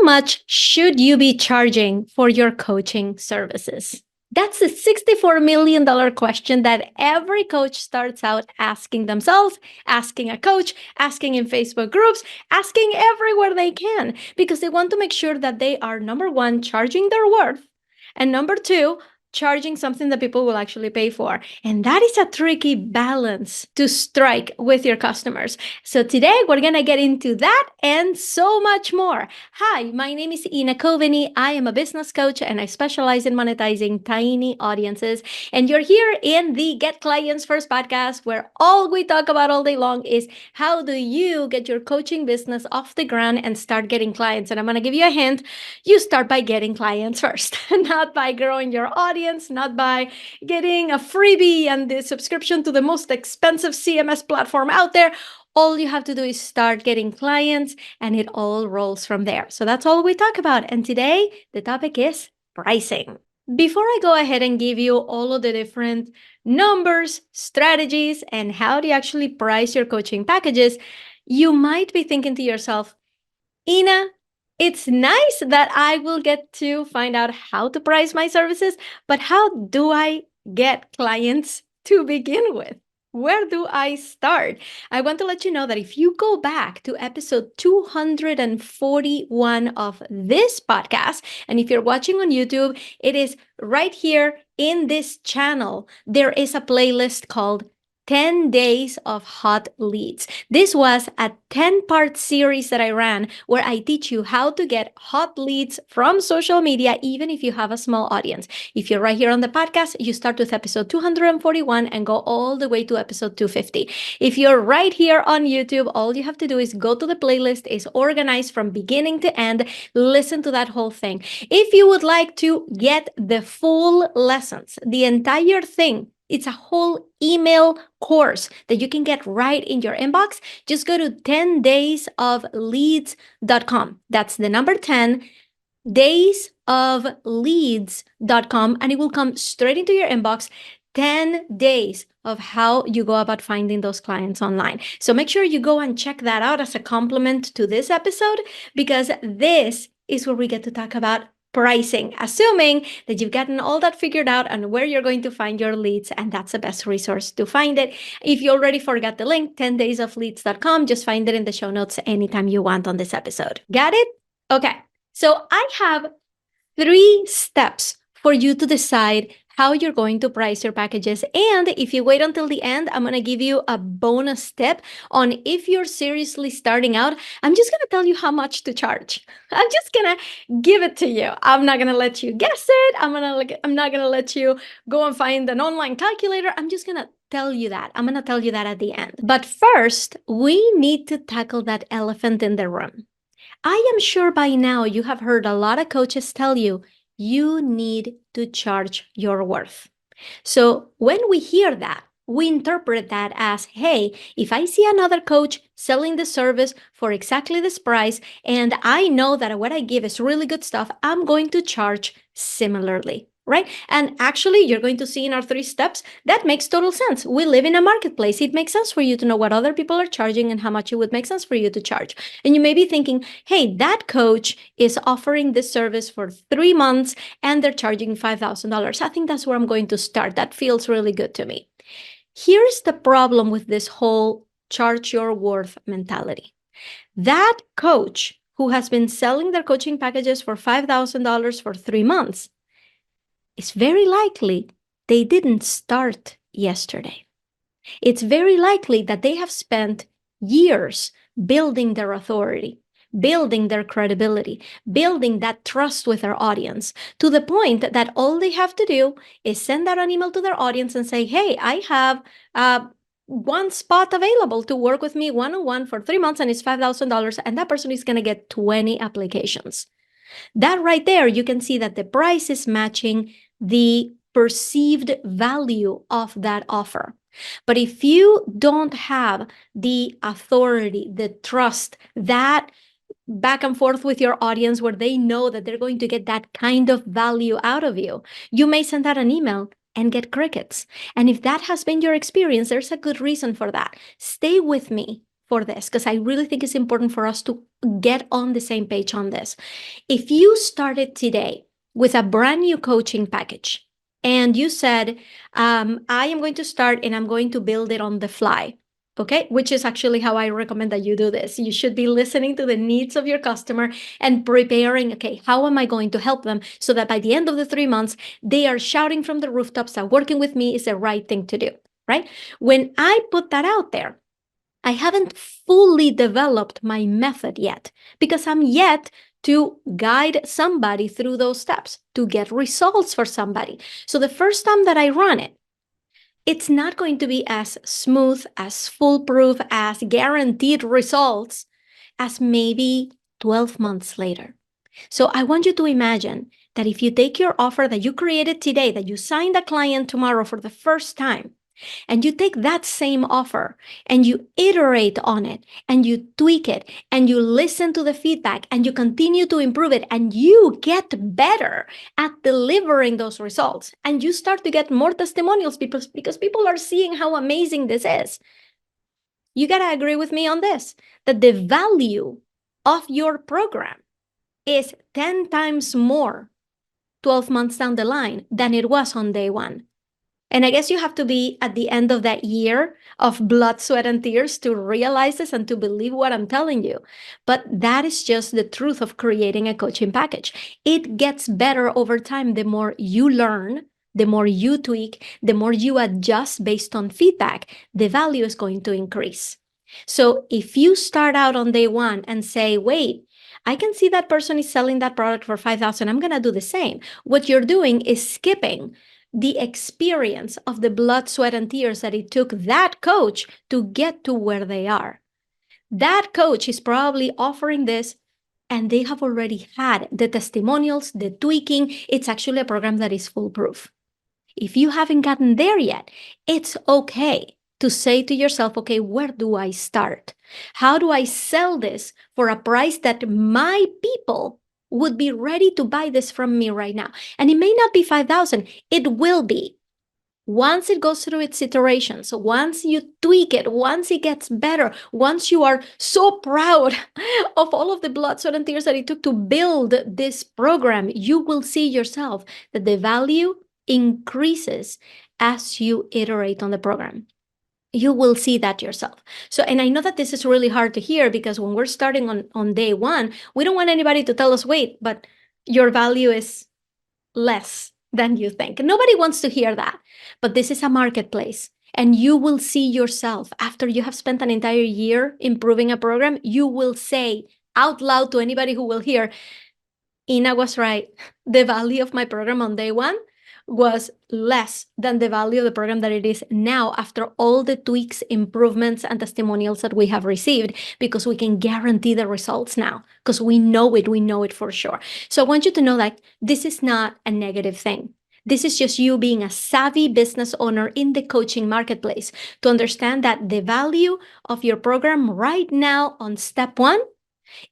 much should you be charging for your coaching services? That's a $64 million question that every coach starts out asking themselves, asking a coach, asking in Facebook groups, asking everywhere they can, because they want to make sure that they are, number one, charging their worth, and number two, charging something that people will actually pay for. And that is a tricky balance to strike with your customers. So today we're going to get into that and so much more. Hi, my name is Coveney. I am a business coach and I specialize in monetizing tiny audiences. And you're here in the Get Clients First podcast, where all we talk about all day long is how do you get your coaching business off the ground and start getting clients. And I'm going to give you a hint. You start by getting clients first, not by growing your audience, not by getting a freebie and the subscription to the most expensive CMS platform out there. All you have to do is start getting clients and it all rolls from there. So that's all we talk about. And today the topic is pricing. Before I go ahead and give you all of the different numbers, strategies, and how to actually price your coaching packages, you might be thinking to yourself, Ina, it's nice that I will get to find out how to price my services, but how do I get clients to begin with? Where do I start? I want to let you know that if you go back to episode 241 of this podcast, and if you're watching on YouTube, it is right here in this channel. There is a playlist called 10 Days of Hot Leads. This was a 10-part series that I ran where I teach you how to get hot leads from social media, even if you have a small audience. If you're right here on the podcast, you start with episode 241 and go all the way to episode 250. If you're right here on YouTube, all you have to do is go to the playlist. It's organized from beginning to end. Listen to that whole thing. If you would like to get the full lessons, the entire thing, it's a whole email course that you can get right in your inbox. Just go to 10daysofleads.com. That's the number 10, daysofleads.com, and it will come straight into your inbox. 10 days of how you go about finding those clients online. So make sure you go and check that out as a complement to this episode, because this is where we get to talk about pricing, assuming that you've gotten all that figured out and where you're going to find your leads, and that's the best resource to find it. If you already forgot the link, 10daysofleads.com, just find it in the show notes anytime you want on this episode. Got it? Okay, so I have 3 steps for you to decide how you're going to price your packages. And if you wait until the end, I'm going to give you a bonus tip on if you're seriously starting out. I'm just going to tell you how much to charge. I'm just going to give it to you. I'm not going to let you guess it. I'm not going to let you go and find an online calculator. I'm just going to tell you that. I'm going to tell you that at the end. But first, we need to tackle that elephant in the room. I am sure by now you have heard a lot of coaches tell you, you need to charge your worth. So when we hear that, we interpret that as, hey, if I see another coach selling the service for exactly this price, and I know that what I give is really good stuff, I'm going to charge similarly. Right? And actually, you're going to see in our 3 steps, that makes total sense. We live in a marketplace. It makes sense for you to know what other people are charging and how much it would make sense for you to charge. And you may be thinking, hey, that coach is offering this service for 3 months and they're charging $5,000. I think that's where I'm going to start. That feels really good to me. Here's the problem with this whole charge your worth mentality. That coach who has been selling their coaching packages for $5,000 for 3 months, it's very likely they didn't start yesterday. It's very likely that they have spent years building their authority, building their credibility, building that trust with their audience, to the point that all they have to do is send out an email to their audience and say, hey, I have one spot available to work with me one-on-one for 3 months and it's $5,000, and that person is going to get 20 applications. That right there, you can see that the price is matching the perceived value of that offer. But if you don't have the authority, the trust, that back and forth with your audience where they know that they're going to get that kind of value out of you, you may send out an email and get crickets. And if that has been your experience, there's a good reason for that. Stay with me for this, because I really think it's important for us to get on the same page on this. If you started today with a brand new coaching package and you said, I am going to start and I'm going to build it on the fly, okay, which is actually how I recommend that you do this. You should be listening to the needs of your customer and preparing, okay, how am I going to help them so that by the end of the 3 months, they are shouting from the rooftops that working with me is the right thing to do, right? When I put that out there, I haven't fully developed my method yet because I'm yet to guide somebody through those steps to get results for somebody. So the first time that I run it, it's not going to be as smooth, as foolproof, as guaranteed results as maybe 12 months later. So I want you to imagine that if you take your offer that you created today, that you signed a client tomorrow for the first time, and you take that same offer and you iterate on it and you tweak it and you listen to the feedback and you continue to improve it and you get better at delivering those results and you start to get more testimonials because people are seeing how amazing this is. You got to agree with me on this, that the value of your program is 10 times more 12 months down the line than it was on day one. And I guess you have to be at the end of that year of blood, sweat, and tears to realize this and to believe what I'm telling you. But that is just the truth of creating a coaching package. It gets better over time. The more you learn, the more you tweak, the more you adjust based on feedback, the value is going to increase. So if you start out on day one and say, wait, I can see that person is selling that product for $5,000. I'm going to do the same. What you're doing is skipping the experience of the blood, sweat, and tears that it took that coach to get to where they are. That coach is probably offering this, and they have already had the testimonials, the tweaking. It's actually a program that is foolproof. If you haven't gotten there yet, it's okay to say to yourself, okay, where do I start? How do I sell this for a price that my people would be ready to buy this from me right now? And it may not be 5,000, it will be. Once it goes through its iterations, once you tweak it, once it gets better, once you are so proud of all of the blood, sweat, and tears that it took to build this program, you will see yourself that the value increases as you iterate on the program. You will see that yourself. So, and I know that this is really hard to hear because when we're starting on day one, we don't want anybody to tell us, wait, but your value is less than you think. Nobody wants to hear that. But this is a marketplace. And you will see yourself after you have spent an entire year improving a program, you will say out loud to anybody who will hear, Ina was right. The value of my program on day one was less than the value of the program that it is now after all the tweaks, improvements, and testimonials that we have received, because we can guarantee the results now because we know it for sure. So I want you to know that this is not a negative thing. This is just you being a savvy business owner in the coaching marketplace to understand that the value of your program right now on step one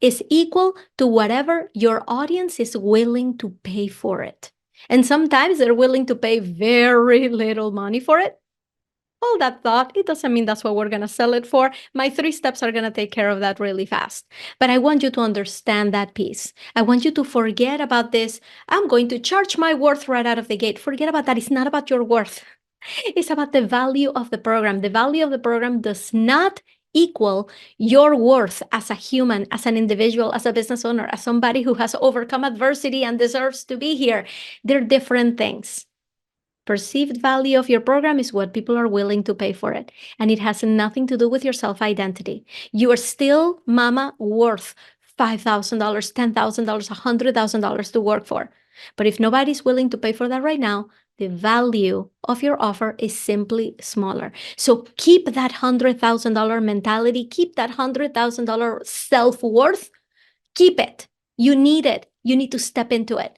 is equal to whatever your audience is willing to pay for it. And sometimes they're willing to pay very little money for it. Hold that thought. It doesn't mean that's what we're going to sell it for. My 3 steps are going to take care of that really fast. But I want you to understand that piece. I want you to forget about this. I'm going to charge my worth right out of the gate. Forget about that. It's not about your worth. It's about the value of the program. The value of the program does not equal your worth as a human, as an individual, as a business owner, as somebody who has overcome adversity and deserves to be here. They're different things. Perceived value of your program is what people are willing to pay for it. And it has nothing to do with your self-identity. You are still, mama, worth $5,000, $10,000, $100,000 to work for. But if nobody's willing to pay for that right now, the value of your offer is simply smaller. So keep that $100,000 mentality, keep that $100,000 self-worth, keep it. You need it. You need to step into it.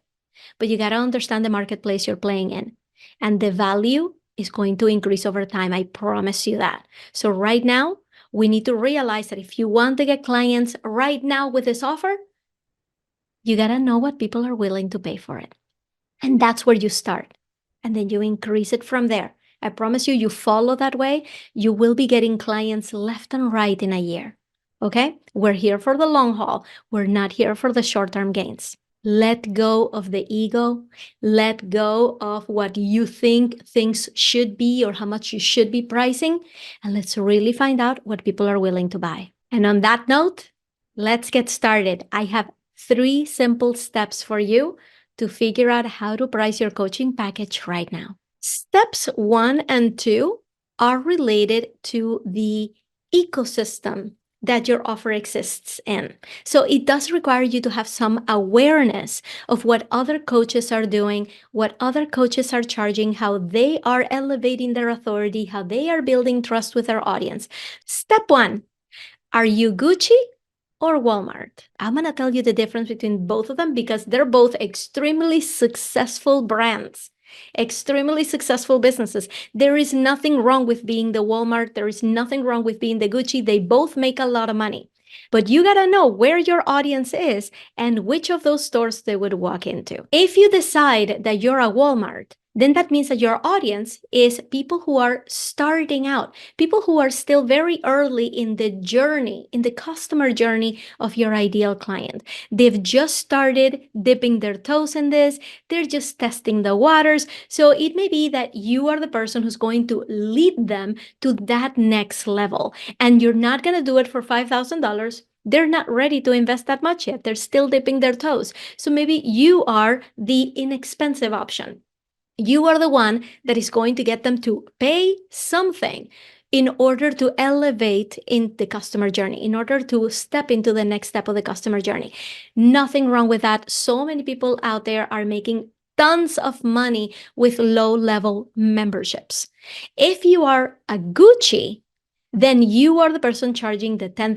But you got to understand the marketplace you're playing in. And the value is going to increase over time. I promise you that. So right now, we need to realize that if you want to get clients right now with this offer, you got to know what people are willing to pay for it. And that's where you start. And then you increase it from there. I promise you, you follow that way, you will be getting clients left and right in a year. Okay? We're here for the long haul. We're not here for the short-term gains. Let go of the ego. Let go of what you think things should be or how much you should be pricing. And let's really find out what people are willing to buy. And on that note, let's get started. I have 3 simple steps for you to figure out how to price your coaching package right now. Steps 1 and 2 are related to the ecosystem that your offer exists in. So it does require you to have some awareness of what other coaches are doing, what other coaches are charging, how they are elevating their authority, how they are building trust with their audience. Step 1, are you Gucci or Walmart? I'm going to tell you the difference between both of them because they're both extremely successful brands, extremely successful businesses. There is nothing wrong with being the Walmart. There is nothing wrong with being the Gucci. They both make a lot of money. But you got to know where your audience is and which of those stores they would walk into. If you decide that you're a Walmart, then that means that your audience is people who are starting out, people who are still very early in the journey, in the customer journey of your ideal client. They've just started dipping their toes in this. They're just testing the waters. So it may be that you are the person who's going to lead them to that next level. And you're not going to do it for $5,000. They're not ready to invest that much yet. They're still dipping their toes. So maybe you are the inexpensive option. You are the one that is going to get them to pay something in order to elevate in the customer journey, in order to step into the next step of the customer journey. Nothing wrong with that. So many people out there are making tons of money with low-level memberships. If you are a Gucci, then you are the person charging the $10,000,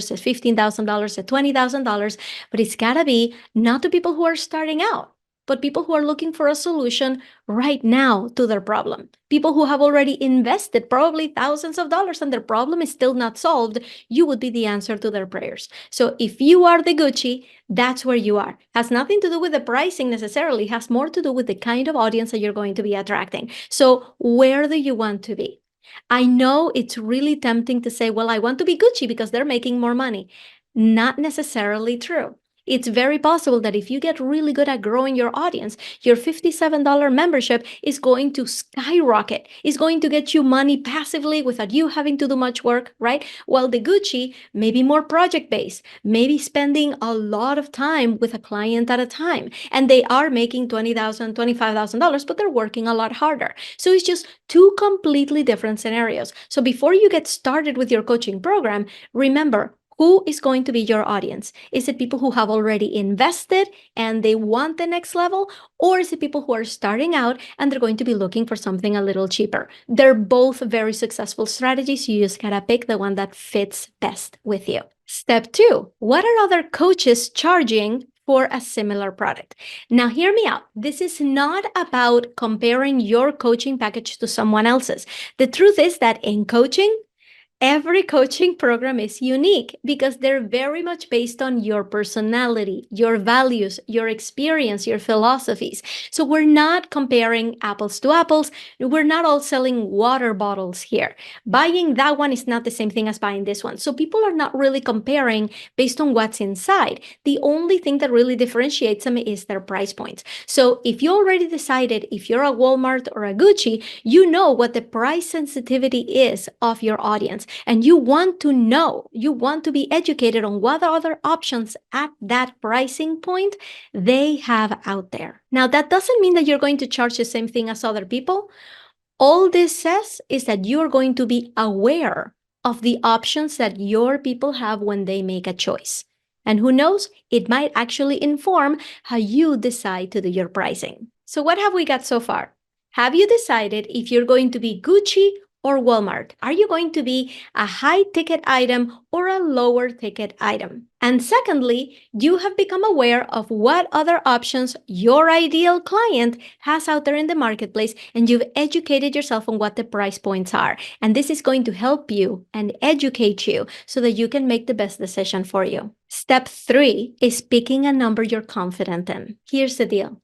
the $15,000, the $20,000, but it's gotta be not to people who are starting out, but people who are looking for a solution right now to their problem. People who have already invested probably thousands of dollars and their problem is still not solved. You would be the answer to their prayers. So if you are the Gucci, that's where you are. Has nothing to do with the pricing necessarily, has more to do with the kind of audience that you're going to be attracting. So where do you want to be? I know it's really tempting to say, well, I want to be Gucci because they're making more money. Not necessarily true. It's very possible that if you get really good at growing your audience, your $57 membership is going to skyrocket. It's going to get you money passively without you having to do much work, right? While the Gucci may be more project-based, maybe spending a lot of time with a client at a time. And they are making $20,000, $25,000, but they're working a lot harder. So it's just 2 completely different scenarios. So before you get started with your coaching program, remember, who is going to be your audience? Is it people who have already invested and they want the next level? Or is it people who are starting out and they're going to be looking for something a little cheaper? They're both very successful strategies. You just gotta pick the one that fits best with you. Step 2, what are other coaches charging for a similar product? Now, hear me out. This is not about comparing your coaching package to someone else's. The truth is that in coaching, every coaching program is unique because they're very much based on your personality, your values, your experience, your philosophies. So we're not comparing apples to apples. We're not all selling water bottles here. Buying that one is not the same thing as buying this one. So people are not really comparing based on what's inside. The only thing that really differentiates them is their price points. So if you already decided if you're a Walmart or a Gucci, you know what the price sensitivity is of your audience. And you want to know, you want to be educated on what other options at that pricing point they have out there. Now, that doesn't mean that you're going to charge the same thing as other people. All this says is that you're going to be aware of the options that your people have when they make a choice. And who knows, it might actually inform how you decide to do your pricing. So what have we got so far? Have you decided if you're going to be Gucci or Walmart? Are you going to be a high ticket item or a lower ticket item? And secondly, you have become aware of what other options your ideal client has out there in the marketplace, and you've educated yourself on what the price points are. And this is going to help you and educate you so that you can make the best decision for you. Step 3 is picking a number you're confident in. Here's the deal.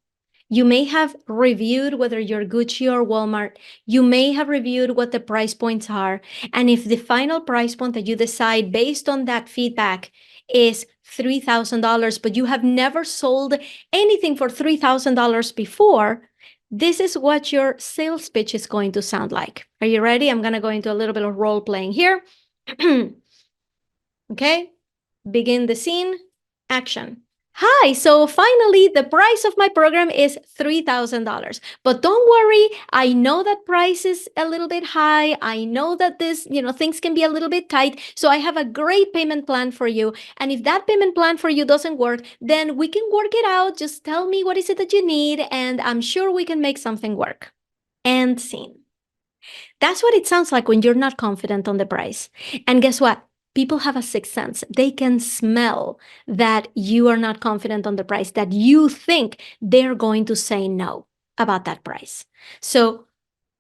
You may have reviewed whether you're Gucci or Walmart. You may have reviewed what the price points are. And if the final price point that you decide based on that feedback is $3,000, but you have never sold anything for $3,000 before, this is what your sales pitch is going to sound like. Are you ready? I'm going to go into a little bit of role playing here. Okay, begin the scene, action. Hi, so finally, the price of my program is $3,000. But don't worry, I know that price is a little bit high. I know that things can be a little bit tight. So I have a great payment plan for you. And if that payment plan for you doesn't work, then we can work it out. Just tell me what is it that you need, and I'm sure we can make something work. End scene. That's what it sounds like when you're not confident on the price. And guess what? People have a sixth sense. They can smell that you are not confident on the price, that you think they're going to say no about that price. So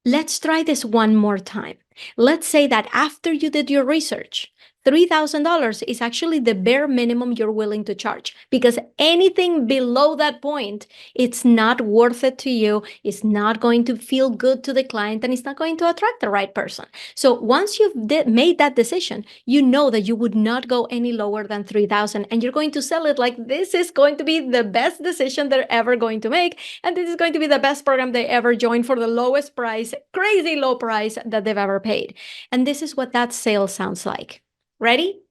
let's try this one more time. Let's say that after you did your research, $3,000 is actually the bare minimum you're willing to charge, because anything below that point, it's not worth it to you. It's not going to feel good to the client, and it's not going to attract the right person. So once you've made that decision, you know that you would not go any lower than $3,000, and you're going to sell it like this is going to be the best decision they're ever going to make, and this is going to be the best program they ever joined for the lowest price, crazy low price that they've ever paid. And this is what that sale sounds like. Ready?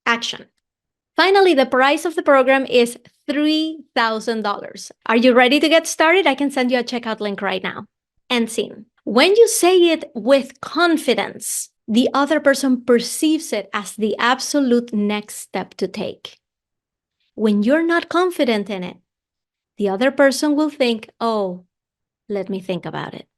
Action. Finally, the price of the program is $3,000. Are you ready to get started? I can send you a checkout link right now. End scene. When you say it with confidence, the other person perceives it as the absolute next step to take. When you're not confident in it, the other person will think, oh, let me think about it.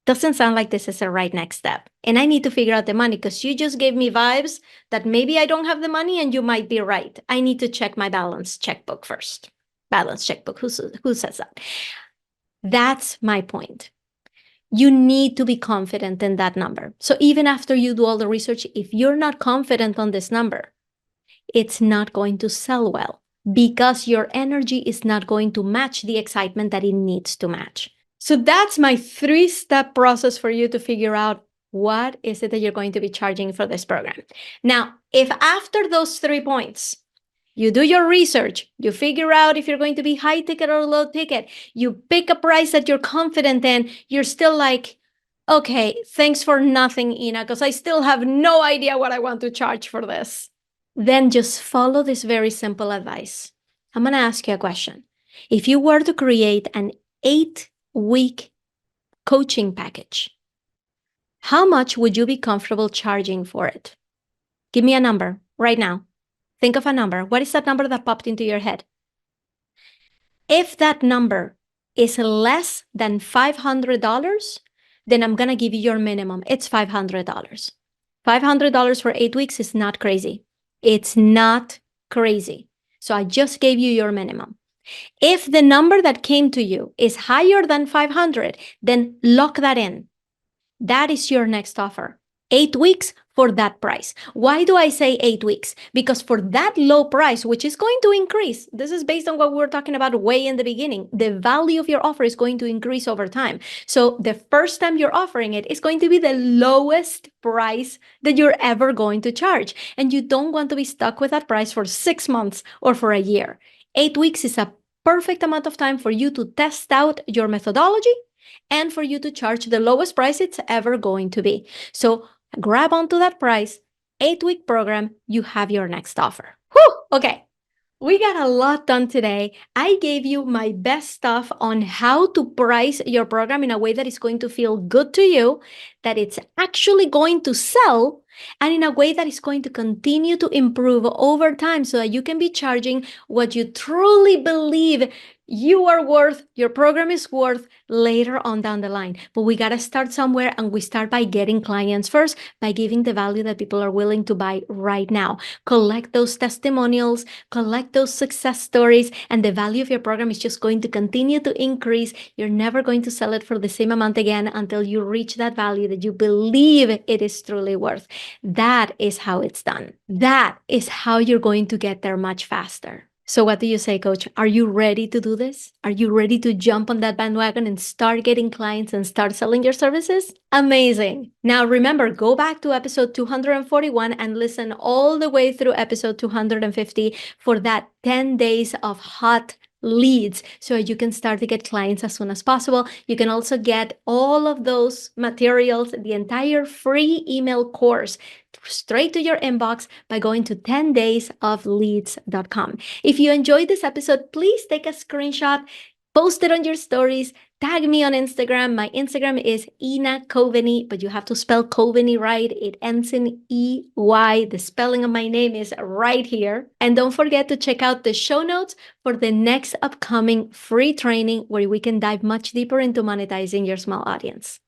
Doesn't sound like this is the right next step. And I need to figure out the money, because you just gave me vibes that maybe I don't have the money, and you might be right. I need to check my balance checkbook first. Balance checkbook, who says that? That's my point. You need to be confident in that number. So even after you do all the research, if you're not confident on this number, it's not going to sell well, because your energy is not going to match the excitement that it needs to match. So that's my 3-step process for you to figure out what is it that you're going to be charging for this program. Now, if after those 3 points, you do your research, you figure out if you're going to be high ticket or low ticket, you pick a price that you're confident in, you're still like, okay, thanks for nothing, Ina, because I still have no idea what I want to charge for this. Then just follow this very simple advice. I'm going to ask you a question. If you were to create an 8-week coaching package, how much would you be comfortable charging for it? Give me a number right now. Think of a number. What is that number that popped into your head? If that number is less than $500, then I'm going to give you your minimum. It's $500. $500 for 8 weeks is not crazy. It's not crazy. So I just gave you your minimum. If the number that came to you is higher than 500, then lock that in. That is your next offer. 8 weeks for that price. Why do I say 8 weeks? Because for that low price, which is going to increase, this is based on what we were talking about way in the beginning, the value of your offer is going to increase over time. So the first time you're offering it is going to be the lowest price that you're ever going to charge. And you don't want to be stuck with that price for 6 months or for a year. 8 weeks is a perfect amount of time for you to test out your methodology and for you to charge the lowest price it's ever going to be. So grab onto that price, 8-week program, you have your next offer. Whew, okay. We got a lot done today. I gave you my best stuff on how to price your program in a way that is going to feel good to you, that it's actually going to sell, and in a way that is going to continue to improve over time so that you can be charging what you truly believe you are worth, your program is worth later on down the line. But we got to start somewhere, and we start by getting clients first, by giving the value that people are willing to buy right now. Collect those testimonials, collect those success stories, and the value of your program is just going to continue to increase. You're never going to sell it for the same amount again until you reach that value that you believe it is truly worth. That is how it's done. That is how you're going to get there much faster. So, what do you say, Coach? Are you ready to do this? Are you ready to jump on that bandwagon and start getting clients and start selling your services? Amazing. Now, remember, go back to episode 241 and listen all the way through episode 250 for that 10 days of hot leads so you can start to get clients as soon as possible. You can also get all of those materials, the entire free email course straight to your inbox by going to 10daysofleads.com. If you enjoyed this episode, please take a screenshot, post it on your stories, tag me on Instagram. My Instagram is Ina Coveney, but you have to spell Coveney right. It ends in EY. The spelling of my name is right here. And don't forget to check out the show notes for the next upcoming free training where we can dive much deeper into monetizing your small audience.